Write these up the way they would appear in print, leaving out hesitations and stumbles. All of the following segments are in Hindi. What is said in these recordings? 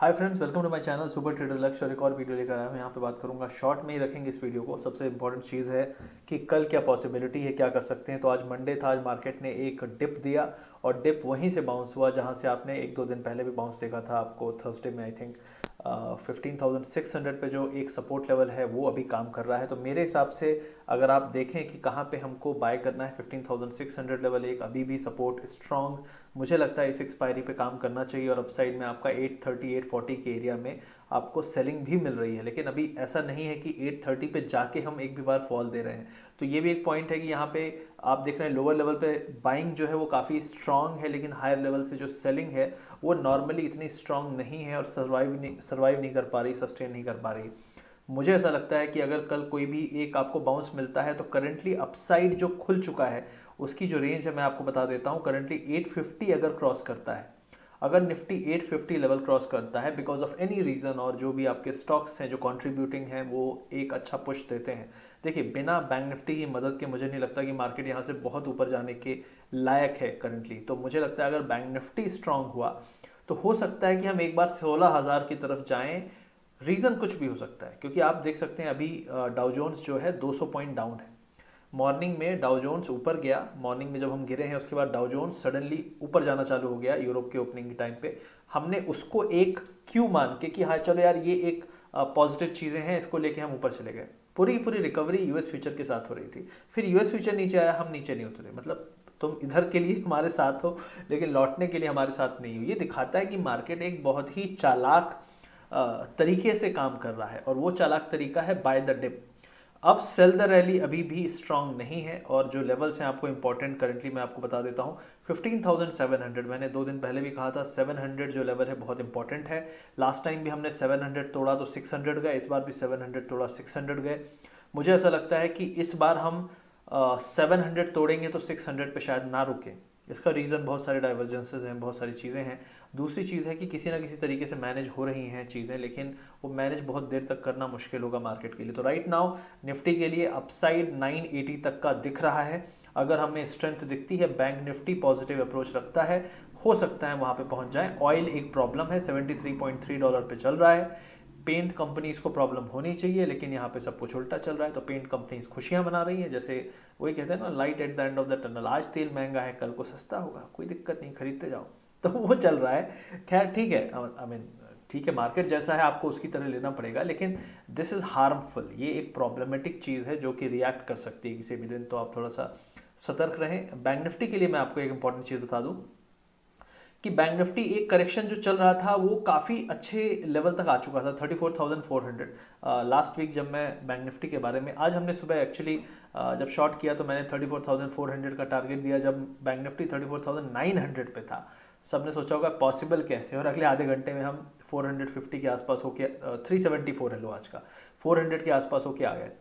Hi friends, welcome to my channel super trader Lakshya. और एक और वीडियो लेकर आया हूँ। यहाँ पे बात करूंगा, शॉर्ट में ही रखेंगे इस वीडियो को। सबसे इंपॉर्टेंट चीज़ है कि कल क्या पॉसिबिलिटी है, क्या कर सकते हैं। तो आज मंडे था, आज मार्केट ने एक डिप दिया और डिप वहीं से बाउंस हुआ जहाँ से आपने एक दो दिन पहले भी बाउंस देखा था आपको थर्सडे में। आई थिंक 15,600 पे जो एक सपोर्ट लेवल है वो अभी काम कर रहा है। तो मेरे हिसाब से अगर आप देखें कि कहाँ पे हमको बाय करना है, 15,600 लेवल एक अभी भी सपोर्ट स्ट्रॉन्ग मुझे लगता है इस एक्सपायरी पे काम करना चाहिए। और अपसाइड में आपका 830 840 के एरिया में आपको सेलिंग भी मिल रही है, लेकिन अभी ऐसा नहीं है कि 830 पे जाके हम एक भी बार फॉल दे रहे हैं। तो ये भी एक पॉइंट है कि यहाँ पे आप देख रहे हैं लोअर लेवल पे बाइंग जो है वो काफ़ी स्ट्रांग है, लेकिन हायर लेवल से जो सेलिंग है वो नॉर्मली इतनी स्ट्रांग नहीं है और सर्वाइव नहीं कर पा रही, सस्टेन नहीं कर पा रही। मुझे ऐसा लगता है कि अगर कल कोई भी एक आपको बाउंस मिलता है तो करंटली अपसाइड जो खुल चुका है उसकी जो रेंज है मैं आपको बता देता हूँ। करंटली 850 अगर क्रॉस करता है, अगर निफ्टी 850 लेवल क्रॉस करता है बिकॉज ऑफ एनी रीजन, और जो भी आपके स्टॉक्स हैं जो कंट्रीब्यूटिंग हैं वो एक अच्छा पुश देते हैं। देखिए, बिना बैंक निफ्टी की मदद के मुझे नहीं लगता कि मार्केट यहाँ से बहुत ऊपर जाने के लायक है करंटली। तो मुझे लगता है अगर बैंक निफ्टी स्ट्रांग हुआ तो हो सकता है कि हम एक बार 16,000 की तरफ जाएं। रीज़न कुछ भी हो सकता है, क्योंकि आप देख सकते हैं अभी डाउ जोन्स जो है 200 पॉइंट डाउन है। मॉर्निंग में डाउ जोन्स ऊपर गया, मॉर्निंग में जब हम गिरे हैं उसके बाद डाउ जोन्स सडनली ऊपर जाना चालू हो गया यूरोप के ओपनिंग के टाइम पे। हमने उसको एक क्यू मान के कि हाँ चलो यार ये एक पॉजिटिव चीज़ें हैं, इसको लेके हम ऊपर चले गए। पूरी पूरी रिकवरी यूएस फ्यूचर के साथ हो रही थी। फिर यूएस फ्यूचर नीचे आया, हम नीचे नहीं उतरे। मतलब तुम इधर के लिए हमारे साथ हो लेकिन लौटने के लिए हमारे साथ नहीं हो। ये दिखाता है कि मार्केट एक बहुत ही चालाक तरीके से काम कर रहा है, और वो चालाक तरीका है बाय द डिप। अब सेल द रैली अभी भी स्ट्रांग नहीं है, और जो लेवल्स हैं आपको इंपॉर्टेंट करंटली मैं आपको बता देता हूँ। 15,700 मैंने 2 दिन पहले भी कहा था, 700 जो लेवल है बहुत इंपॉर्टेंट है। लास्ट टाइम भी हमने 700 तोड़ा तो 600 गए, इस बार भी 700 तोड़ा 600 गए। मुझे ऐसा लगता है कि इस बार हम 700 तोड़ेंगे तो 600 पे शायद ना रुके। इसका रीज़न बहुत सारे डाइवर्जेंसेस हैं, बहुत सारी चीज़ें हैं। दूसरी चीज़ है कि किसी ना किसी तरीके से मैनेज हो रही हैं चीज़ें, लेकिन वो मैनेज बहुत देर तक करना मुश्किल होगा मार्केट के लिए। तो राइट नाउ निफ्टी के लिए अपसाइड 980 तक का दिख रहा है। अगर हमें स्ट्रेंथ दिखती है, बैंक निफ्टी पॉजिटिव अप्रोच रखता है, हो सकता है वहाँ पे पहुँच जाए। ऑयल एक प्रॉब्लम है, $73.3 पे चल रहा है। पेंट कंपनीज को प्रॉब्लम होनी चाहिए, लेकिन यहाँ पे सब कुछ उल्टा चल रहा है। तो पेंट कंपनीज खुशियाँ मना रही हैं, जैसे वही कहते हैं ना, light at the end of the tunnel. आज तेल महंगा है, कल को सस्ता होगा, कोई दिक्कत नहीं, खरीदते जाओ। तो वो चल रहा है। खैर ठीक है, आई मीन ठीक है, मार्केट जैसा है आपको उसकी तरह लेना पड़ेगा, लेकिन दिस इज हार्मफुल। ये एक प्रॉब्लमेटिक चीज़ है जो कि रिएक्ट कर सकती है किसी भी दिन। तो आप थोड़ा सा सतर्क रहें। बैंक निफ्टी के लिए मैं आपको एक इंपॉर्टेंट चीज़ बता दूं कि बैंक निफ्टी एक करेक्शन जो चल रहा था वो काफ़ी अच्छे लेवल तक आ चुका था, 34,400। लास्ट वीक जब मैं बैंक निफ्टी के बारे में, आज हमने सुबह एक्चुअली जब शॉर्ट किया तो मैंने 34,400 का टारगेट दिया, जब बैंक निफ्टी 34,900 पे था। सबने सोचा होगा पॉसिबल कैसे, और अगले आधे घंटे में हम 450 के आसपास होके 374 है लो आज का, 400 के आसपास होके आ गए।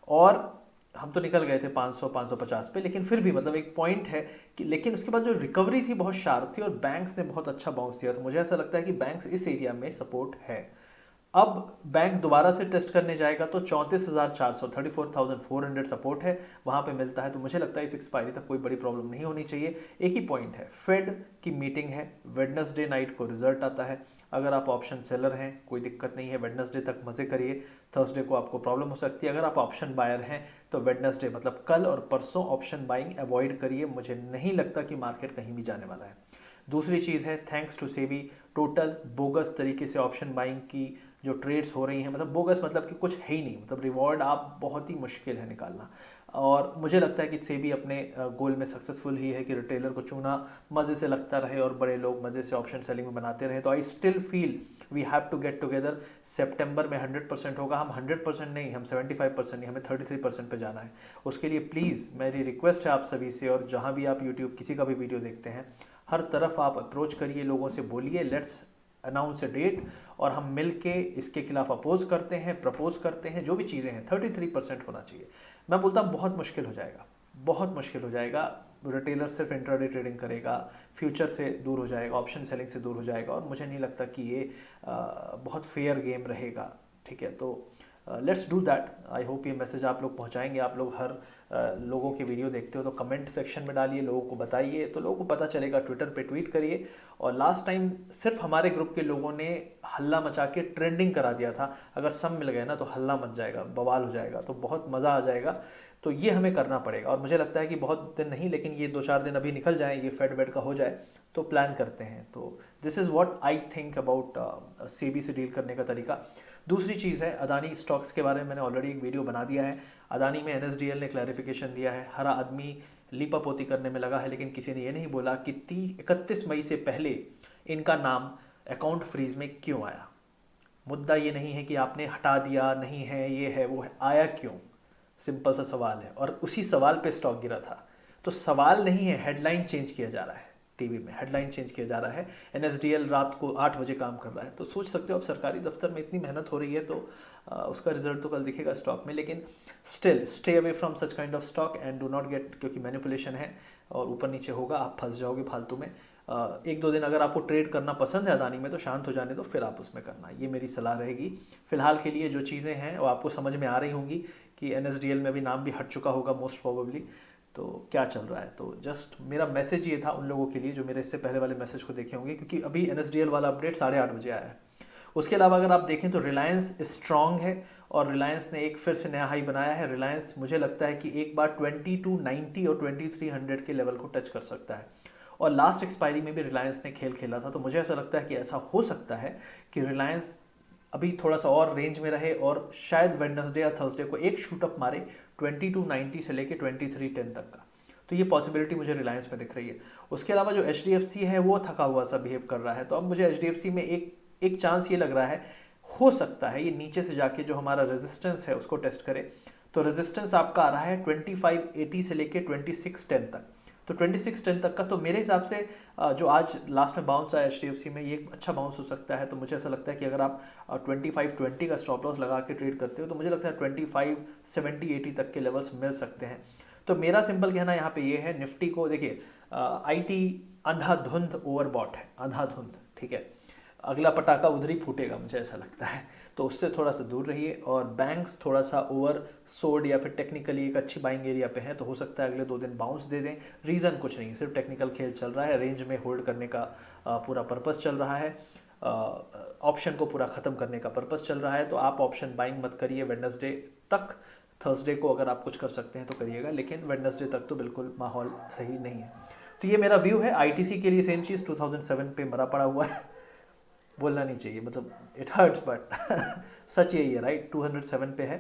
और हम तो निकल गए थे 500 550 पे, लेकिन फिर भी मतलब एक पॉइंट है कि, लेकिन उसके बाद जो रिकवरी थी बहुत शार्प थी और बैंक्स ने बहुत अच्छा बाउंस दिया। तो मुझे ऐसा लगता है कि बैंक्स इस एरिया में सपोर्ट है। अब बैंक दोबारा से टेस्ट करने जाएगा तो 34,400, 34,400 सपोर्ट है, वहां पे मिलता है। तो मुझे लगता है इस एक्सपायरी तक कोई बड़ी प्रॉब्लम नहीं होनी चाहिए। एक ही पॉइंट है, फेड की मीटिंग है, वेडनेसडे नाइट को रिजल्ट आता है। अगर आप ऑप्शन सेलर हैं कोई दिक्कत नहीं है, वेडनेसडे तक मजे करिए, थर्सडे को आपको प्रॉब्लम हो सकती है। अगर आप ऑप्शन बायर हैं तो वेडनेसडे मतलब कल और परसों ऑप्शन बाइंग अवॉइड करिए। मुझे नहीं लगता कि मार्केट कहीं भी जाने वाला है। दूसरी चीज़ है, thanks to SEBI, total bogus तरीके से ऑप्शन बाइंग की जो ट्रेड्स हो रही हैं, मतलब बोगस मतलब कि कुछ है ही नहीं, मतलब रिवॉर्ड आप बहुत ही मुश्किल है निकालना। और मुझे लगता है कि सेबी अपने गोल में सक्सेसफुल ही है कि रिटेलर को चूना मज़े से लगता रहे और बड़े लोग मज़े से ऑप्शन सेलिंग में बनाते रहे। तो I still feel we have to get together. सितंबर में 100% होगा, हम 100% नहीं, हम 75% नहीं, हमें 33% पे जाना है। उसके लिए प्लीज़ मेरी रिक्वेस्ट है आप सभी से, और जहाँ भी आप यूट्यूब किसी का भी वीडियो देखते हैं, हर तरफ आप अप्रोच करिए, लोगों से बोलिए, लेट्स अनाउंस ए डेट और हम मिल के इसके खिलाफ अपोज करते हैं, प्रपोज करते हैं। जो भी चीज़ें हैं 33% होना चाहिए। मैं बोलता हूँ बहुत मुश्किल हो जाएगा, बहुत मुश्किल हो जाएगा। रिटेलर सिर्फ इंट्राडे ट्रेडिंग करेगा, फ्यूचर से दूर हो जाएगा, ऑप्शन सेलिंग से दूर हो जाएगा, और मुझे नहीं लगता कि ये बहुत फेयर गेम रहेगा। ठीक है, तो let's do that. I hope ये मैसेज आप लोग पहुंचाएंगे। आप लोग हर लोगों के वीडियो देखते हो तो कमेंट सेक्शन में डालिए, लोगों को बताइए, तो लोगों को पता चलेगा। ट्विटर पे ट्वीट करिए। और लास्ट टाइम सिर्फ हमारे ग्रुप के लोगों ने हल्ला मचा के ट्रेंडिंग करा दिया था। अगर सब मिल गए ना तो हल्ला मच जाएगा, बवाल हो जाएगा, तो बहुत मज़ा आ जाएगा। तो ये हमें करना पड़ेगा और मुझे लगता है कि बहुत दिन नहीं, लेकिन ये 2-4 दिन अभी निकल जाएँ, ये फेड वेड का हो जाए तो प्लान करते हैं। तो this is what I think about SEBI से डील करने का तरीका। दूसरी चीज़ है अदानी स्टॉक्स के बारे में मैंने ऑलरेडी एक वीडियो बना दिया है। अदानी में एनएसडीएल ने क्लैरिफिकेशन दिया है, हर आदमी लीपापोती करने में लगा है, लेकिन किसी ने ये नहीं बोला कि 31 मई से पहले इनका नाम अकाउंट फ्रीज में क्यों आया। मुद्दा ये नहीं है कि आपने हटा दिया, नहीं है, ये है, वो है, आया क्यों, सिंपल सा सवाल है। और उसी सवाल पे स्टॉक गिरा था। तो सवाल नहीं है, हेडलाइन चेंज किया जा रहा है, टीवी में हेडलाइन चेंज किया जा रहा है। एनएसडीएल रात को 8 बजे काम कर रहा है। तो सोच सकते हो, अब सरकारी दफ्तर में इतनी मेहनत हो रही है तो उसका रिजल्ट तो कल दिखेगा स्टॉक में। लेकिन still stay away from such kind of stock and do not gate, क्योंकि मैनिपुलेशन है और ऊपर नीचे होगा, आप फंस जाओगे फालतू में। 1-2 दिन अगर आपको ट्रेड करना पसंद है अदानी में तो शांत हो जाने दो, फिर आप उसमें करना, ये मेरी सलाह रहेगी। फिलहाल के लिए जो चीज़ें हैं वो आपको समझ में आ रही होंगी कि एनएसडीएल में भी नाम भी हट चुका होगा मोस्ट प्रोबेबली, तो क्या चल रहा है। तो जस्ट मेरा मैसेज ये था उन लोगों के लिए जो मेरे इससे पहले वाले मैसेज को देखे होंगे, क्योंकि अभी एनएसडीएल वाला अपडेट 8:30 बजे आया है। उसके अलावा अगर आप देखें तो रिलायंस स्ट्रांग है और रिलायंस ने एक फिर से नया हाई बनाया है। रिलायंस मुझे लगता है कि एक बार 2290 और 2300 के लेवल को टच कर सकता है। और लास्ट एक्सपायरी में भी रिलायंस ने खेल खेला था, तो मुझे ऐसा लगता है कि ऐसा हो सकता है कि रिलायंस अभी थोड़ा सा और रेंज में रहे और शायद वेडनेसडे या थर्सडे को एक शूटअप मारे 2290 से लेके 2310 तक का। तो ये पॉसिबिलिटी मुझे रिलायंस में दिख रही है। उसके अलावा जो एचडीएफसी है वो थका हुआ सा बिहेव कर रहा है, तो अब मुझे एचडीएफसी में एक चांस ये लग रहा है, हो सकता है ये नीचे से जाके जो हमारा रेजिस्टेंस है उसको टेस्ट करे। तो रेजिस्टेंस आपका आ रहा है 2580 से लेके 2610 तक। तो 2610 तक का तो मेरे हिसाब से जो आज लास्ट में बाउंस आया एचडीएफसी में, ये अच्छा बाउंस हो सकता है। तो मुझे ऐसा लगता है कि अगर आप 2520 का स्टॉप लॉस लगा के ट्रेड करते हो तो मुझे लगता है 2570-80 तक के लेवल्स मिल सकते हैं। तो मेरा सिंपल कहना यहाँ पे ये है, निफ्टी को देखिए, आईटी अंधाधुंध ओवरबॉट है, अंधाधुंध, ठीक है, अगला पटाखा उधर ही फूटेगा मुझे ऐसा लगता है। तो उससे थोड़ा सा दूर रहिए। और बैंक्स थोड़ा सा ओवर सोल्ड या फिर टेक्निकली एक अच्छी बाइंग एरिया पे है, तो हो सकता है अगले 2 दिन बाउंस दे दें। रीज़न कुछ नहीं है, सिर्फ टेक्निकल खेल चल रहा है, रेंज में होल्ड करने का पूरा पर्पस चल रहा है, ऑप्शन को पूरा ख़त्म करने का पर्पस चल रहा है। तो आप ऑप्शन बाइंग मत करिए वेडनेसडे तक। थर्सडे को अगर आप कुछ कर सकते हैं तो करिएगा, लेकिन वेडनेसडे तक तो बिल्कुल माहौल सही नहीं है। तो ये मेरा व्यू है। आईटीसी के लिए सेम चीज़, 2007 पे मरा पड़ा हुआ है। बोलना नहीं चाहिए, मतलब इट हर्ट्स, बट सच यही है, राइट। 207 पे है,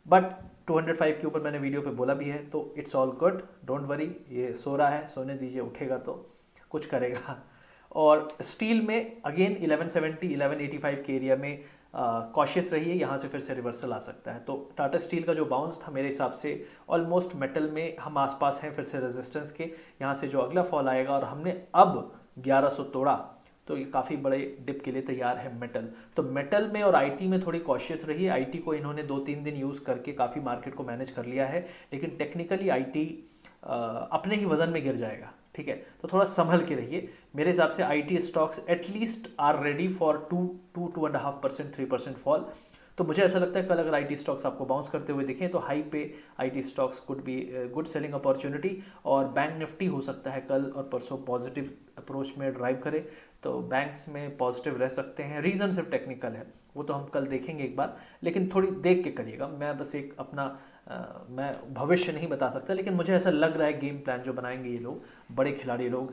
बट 205 के ऊपर मैंने वीडियो पे बोला भी है, तो it's all good, don't worry. ये सो रहा है, सोने दीजिए, उठेगा तो कुछ करेगा। और स्टील में अगेन 1170 1185 के एरिया में कॉशियस रहिए, यहाँ से फिर से रिवर्सल आ सकता है। तो टाटा स्टील का जो बाउंस था मेरे हिसाब से ऑलमोस्ट मेटल में हम आसपास हैं फिर से रेजिस्टेंस के। यहाँ से जो अगला फॉल आएगा, और हमने अब 1100 तोड़ा, तो ये काफ़ी बड़े डिप के लिए तैयार है मेटल। तो मेटल में और आईटी में थोड़ी कॉशियस रहिए। आईटी को इन्होंने 2-3 दिन यूज़ करके काफ़ी मार्केट को मैनेज कर लिया है, लेकिन टेक्निकली आईटी अपने ही वजन में गिर जाएगा, ठीक है। तो थोड़ा संभल के रहिए। मेरे हिसाब से IT stocks at least are ready for 2-2.5%, 3% fall. तो मुझे ऐसा लगता है कल अगर आईटी स्टॉक्स आपको बाउंस करते हुए दिखें तो हाई पे IT stocks could be good selling opportunity. और बैंक निफ्टी हो सकता है कल और परसों पॉजिटिव अप्रोच में ड्राइव करे, तो बैंक्स में पॉजिटिव रह सकते हैं। रीज़न सिर्फ टेक्निकल है, वो तो हम कल देखेंगे एक बार, लेकिन थोड़ी देख के करिएगा। मैं बस एक अपना मैं भविष्य नहीं बता सकता, लेकिन मुझे ऐसा लग रहा है गेम प्लान जो बनाएंगे ये लोग, बड़े खिलाड़ी लोग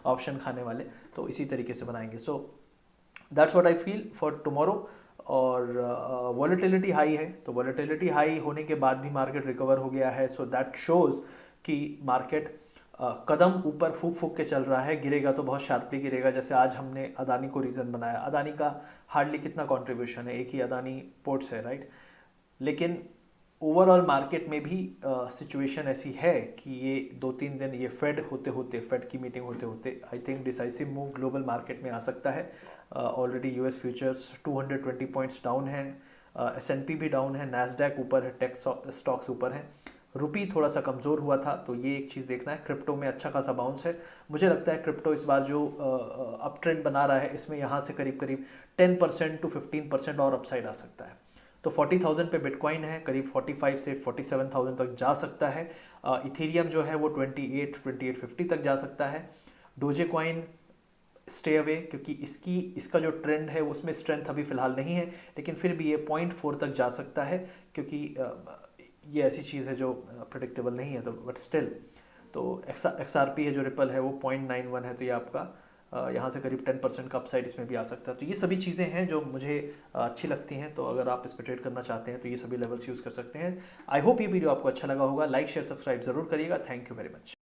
ऑप्शन खाने वाले, तो इसी तरीके से बनाएंगे। So that's what I feel for tomorrow. और वॉलेटिलिटी हाई है, तो वॉलेटिलिटी हाई होने के बाद भी मार्केट रिकवर हो गया है। सो दैट शोज़ कि मार्केट कदम ऊपर फूक फूक के चल रहा है। गिरेगा तो बहुत शार्पली गिरेगा, जैसे आज हमने अदानी को रीज़न बनाया। अदानी का हार्डली कितना कंट्रीब्यूशन है, एक ही अदानी पोर्ट्स है, राइट। लेकिन ओवरऑल मार्केट में भी सिचुएशन ऐसी है कि ये 2-3 दिन ये फेड होते होते, फेड की मीटिंग होते होते, I think decisive move global market में आ सकता है। Already US futures 220 points down है, एसएनपी भी डाउन है, नैस्डैक ऊपर है, टेक स्टॉक्स ऊपर हैं। रुपी थोड़ा सा कमज़ोर हुआ था, तो ये एक चीज़ देखना है। क्रिप्टो में अच्छा खासा बाउंस है। मुझे लगता है क्रिप्टो इस बार जो अप ट्रेंड बना रहा है, इसमें यहाँ से करीब करीब 10% to 15% और अपसाइड आ सकता है। तो 40,000 पे बिटकॉइन है, करीब 45 से 47,000 तक जा सकता है। इथेरियम जो है वो 28-2850 तक जा सकता है। डोजे कॉइन स्टे अवे, क्योंकि इसका जो ट्रेंड है उसमें स्ट्रेंथ अभी फिलहाल नहीं है, लेकिन फिर भी ये 0.4 तक जा सकता है, क्योंकि ये ऐसी चीज़ है जो प्रिडिक्टेबल नहीं है, तो बट स्टिल तो XRP है जो रिपल है वो 0.91 है, तो ये आपका यहाँ से करीब 10% का अपसाइड इसमें भी आ सकता है। तो ये सभी चीज़ें हैं जो मुझे अच्छी लगती हैं, तो अगर आप इस पर ट्रेड करना चाहते हैं तो ये सभी लेवल्स यूज़ कर सकते हैं। आई होप ये वीडियो आपको अच्छा लगा होगा। लाइक शेयर सब्सक्राइब जरूर करिएगा। Thank you very much.